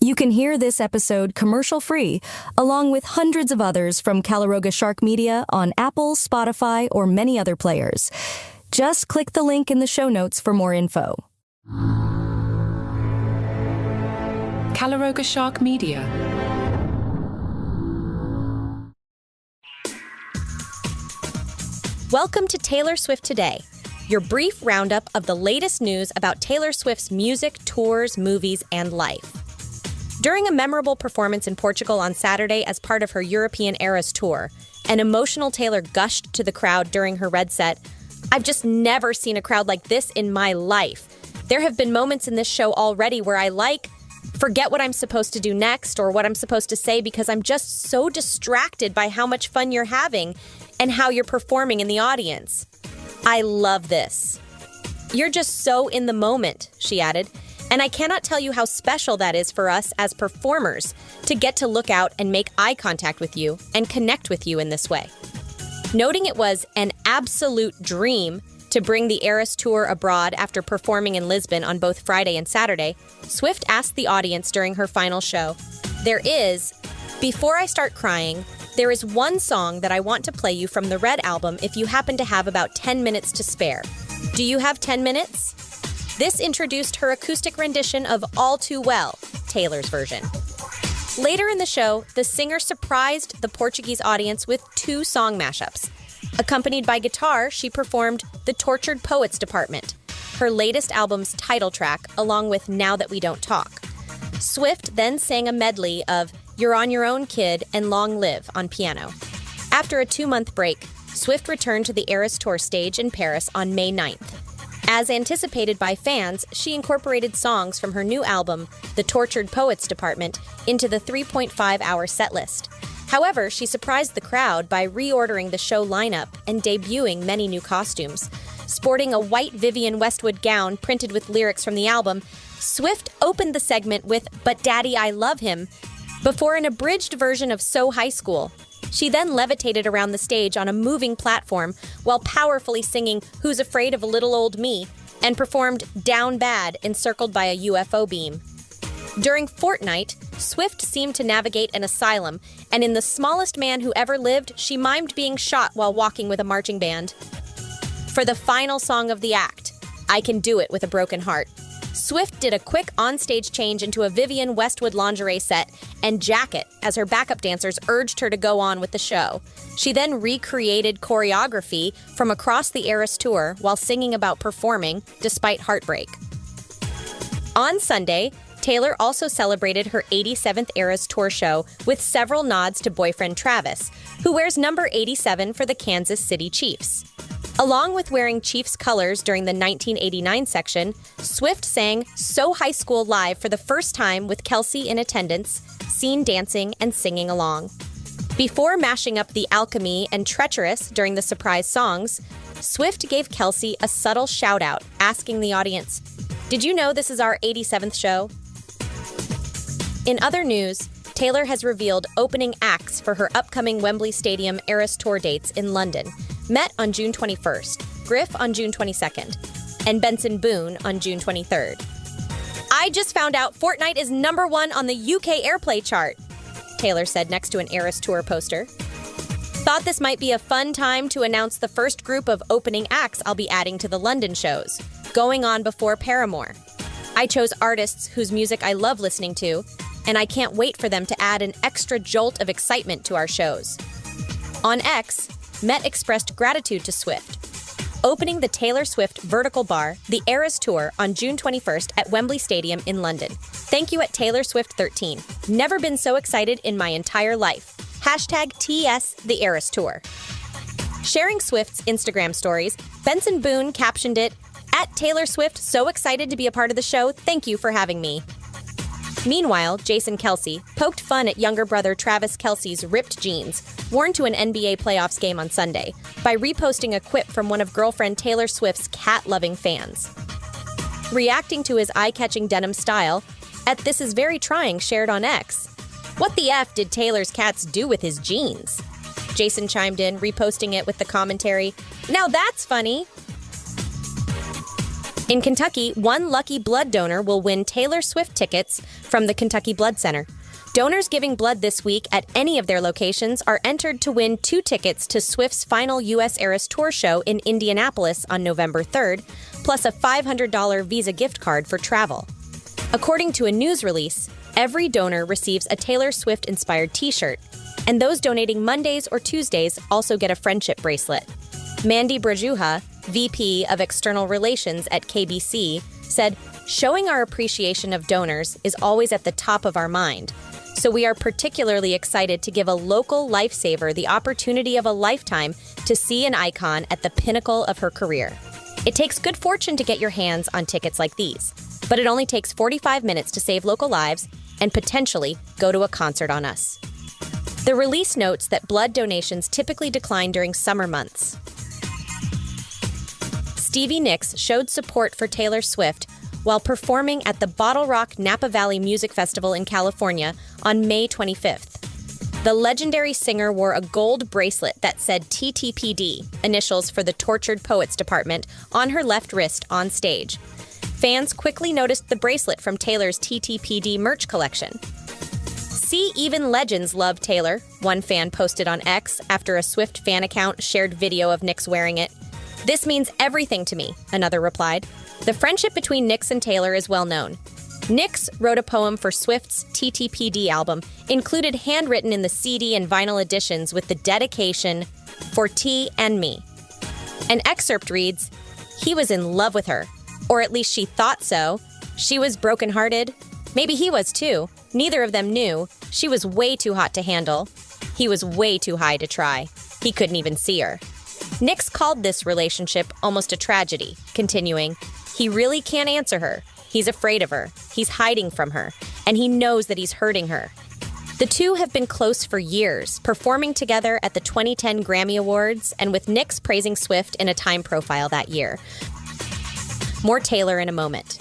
You can hear this episode commercial-free, along with hundreds of others from Calaroga Shark Media on Apple, Spotify, or many other players. Just click the link in the show notes for more info. Calaroga Shark Media. Welcome to Taylor Swift Today, your brief roundup of the latest news about Taylor Swift's music, tours, movies, and life. During a memorable performance in Portugal on Saturday as part of her European Eras tour, an emotional Taylor gushed to the crowd during her red set. "I've just never seen a crowd like this in my life. There have been moments in this show already where I forget what I'm supposed to do next or what I'm supposed to say because I'm just so distracted by how much fun you're having and how you're performing in the audience. I love this. You're just so in the moment," she added, "and I cannot tell you how special that is for us as performers to get to look out and make eye contact with you and connect with you in this way." Noting it was an absolute dream to bring the Eras tour abroad after performing in Lisbon on both Friday and Saturday, Swift asked the audience during her final show, "Before I start crying, there is one song that I want to play you from the Red album if you happen to have about 10 minutes to spare. Do you have 10 minutes? This introduced her acoustic rendition of All Too Well, Taylor's version. Later in the show, the singer surprised the Portuguese audience with 2 song mashups. Accompanied by guitar, she performed The Tortured Poets Department, her latest album's title track, along with Now That We Don't Talk. Swift then sang a medley of You're on Your Own, Kid, and Long Live on piano. After a 2-month break, Swift returned to the Eras Tour stage in Paris on May 9th. As anticipated by fans, she incorporated songs from her new album, The Tortured Poets Department, into the 3.5-hour set list. However, she surprised the crowd by reordering the show lineup and debuting many new costumes. Sporting a white Vivienne Westwood gown printed with lyrics from the album, Swift opened the segment with But Daddy, I Love Him, before an abridged version of So High School. She then levitated around the stage on a moving platform while powerfully singing Who's Afraid of a Little Old Me and performed Down Bad encircled by a UFO beam. During Fortnite, Swift seemed to navigate an asylum, and in The Smallest Man Who Ever Lived, she mimed being shot while walking with a marching band. For the final song of the act, I Can Do It With a Broken Heart, Swift did a quick on-stage change into a Vivienne Westwood lingerie set and jacket as her backup dancers urged her to go on with the show. She then recreated choreography from across the Eras tour while singing about performing despite heartbreak. On Sunday, Taylor also celebrated her 87th Eras tour show with several nods to boyfriend Travis, who wears number 87 for the Kansas City Chiefs. Along with wearing Chiefs colors during the 1989 section, Swift sang So High School live for the first time with Kelce in attendance, seen dancing and singing along. Before mashing up the Alchemy and Treacherous during the surprise songs, Swift gave Kelce a subtle shout-out, asking the audience, "Did you know this is our 87th show?" In other news, Taylor has revealed opening acts for her upcoming Wembley Stadium Eras Tour dates in London. Mette on June 21st, Griff on June 22nd, and Benson Boone on June 23rd. "I just found out Fortnite is number 1 on the UK airplay chart," Taylor said next to an Eras Tour poster. "Thought this might be a fun time to announce the first group of opening acts I'll be adding to the London shows, going on before Paramore. I chose artists whose music I love listening to, and I can't wait for them to add an extra jolt of excitement to our shows." On X, Mette expressed gratitude to Swift, opening the Taylor Swift Vertical Bar, the Eras Tour, on June 21st at Wembley Stadium in London. "Thank you at Taylor Swift 13. Never been so excited in my entire life. #TS the Eras Tour." Sharing Swift's Instagram stories, Benson Boone captioned it, "At Taylor Swift, so excited to be a part of the show. Thank you for having me." Meanwhile, Jason Kelce poked fun at younger brother Travis Kelce's ripped jeans, worn to an NBA playoffs game on Sunday, by reposting a quip from one of girlfriend Taylor Swift's cat-loving fans. Reacting to his eye-catching denim style, This Is Very Trying shared on X, "What the F did Taylor's cats do with his jeans?" Jason chimed in, reposting it with the commentary, "Now that's funny." In Kentucky, one lucky blood donor will win Taylor Swift tickets from the Kentucky Blood Center. Donors giving blood this week at any of their locations are entered to win 2 tickets to Swift's final U.S. Eras Tour show in Indianapolis on November 3rd, plus a $500 Visa gift card for travel. According to a news release, every donor receives a Taylor Swift-inspired t-shirt, and those donating Mondays or Tuesdays also get a friendship bracelet. Mandy Brajuha, VP of External Relations at KBC, said, "Showing our appreciation of donors is always at the top of our mind. So we are particularly excited to give a local lifesaver the opportunity of a lifetime to see an icon at the pinnacle of her career. It takes good fortune to get your hands on tickets like these, but it only takes 45 minutes to save local lives and potentially go to a concert on us." The release notes that blood donations typically decline during summer months. Stevie Nicks showed support for Taylor Swift while performing at the Bottle Rock Napa Valley Music Festival in California on May 25th. The legendary singer wore a gold bracelet that said TTPD, initials for the Tortured Poets Department, on her left wrist on stage. Fans quickly noticed the bracelet from Taylor's TTPD merch collection. "See, even legends love Taylor," one fan posted on X after a Swift fan account shared video of Nicks wearing it. "This means everything to me," another replied. The friendship between Nicks and Taylor is well known. Nicks wrote a poem for Swift's TTPD album, included handwritten in the CD and vinyl editions with the dedication, "For T and me." An excerpt reads, "He was in love with her, or at least she thought so. She was brokenhearted. Maybe he was too. Neither of them knew. She was way too hot to handle. He was way too high to try. He couldn't even see her." Nicks called this relationship almost a tragedy, continuing, "He really can't answer her. He's afraid of her. He's hiding from her. And he knows that he's hurting her." The two have been close for years, performing together at the 2010 Grammy Awards and with Nicks praising Swift in a Time profile that year. More Taylor in a moment.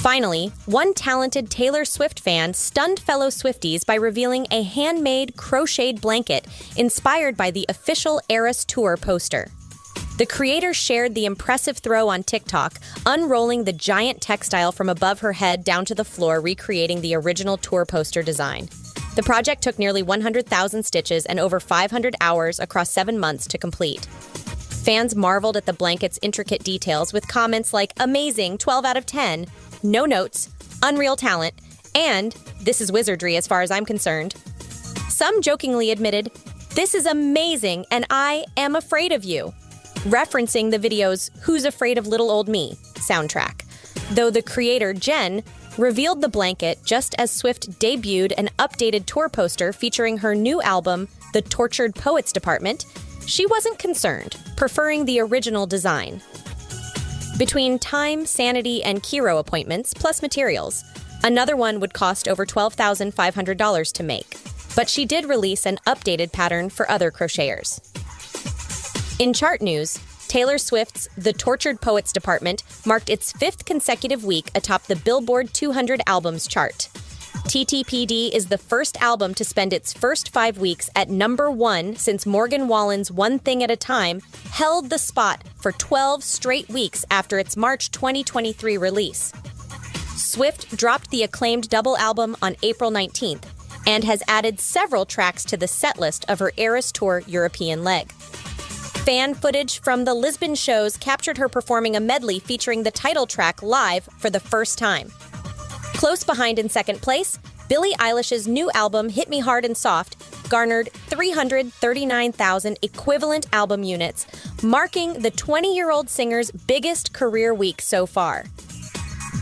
Finally, one talented Taylor Swift fan stunned fellow Swifties by revealing a handmade crocheted blanket inspired by the official Eras Tour poster. The creator shared the impressive throw on TikTok, unrolling the giant textile from above her head down to the floor, recreating the original tour poster design. The project took nearly 100,000 stitches and over 500 hours across 7 months to complete. Fans marveled at the blanket's intricate details with comments like, "Amazing, 12 out of 10, no notes, unreal talent, and this is wizardry as far as I'm concerned." Some jokingly admitted, "This is amazing and I am afraid of you," referencing the video's "Who's Afraid of Little Old Me" soundtrack. Though the creator, Jen, revealed the blanket just as Swift debuted an updated tour poster featuring her new album, The Tortured Poets Department, she wasn't concerned, preferring the original design. Between time, sanity, and chiro appointments, plus materials, another one would cost over $12,500 to make. But she did release an updated pattern for other crocheters. In chart news, Taylor Swift's The Tortured Poets Department marked its 5th consecutive week atop the Billboard 200 Albums chart. TTPD is the first album to spend its first 5 weeks at number 1 since Morgan Wallen's One Thing at a Time held the spot for 12 straight weeks after its March 2023 release. Swift dropped the acclaimed double album on April 19th and has added several tracks to the setlist of her Eras Tour European leg. Fan footage from the Lisbon shows captured her performing a medley featuring the title track live for the first time. Close behind in second place, Billie Eilish's new album, Hit Me Hard and Soft, garnered 339,000 equivalent album units, marking the 20-year-old singer's biggest career week so far.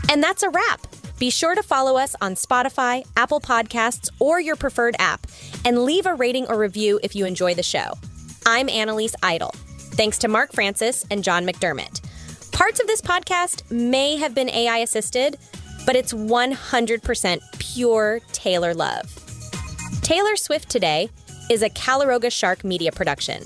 And that's a wrap. Be sure to follow us on Spotify, Apple Podcasts, or your preferred app, and leave a rating or review if you enjoy the show. I'm Annalise Idle. Thanks to Mark Francis and John McDermott. Parts of this podcast may have been AI assisted, but it's 100% pure Taylor love. Taylor Swift Today is a Calaroga Shark media production.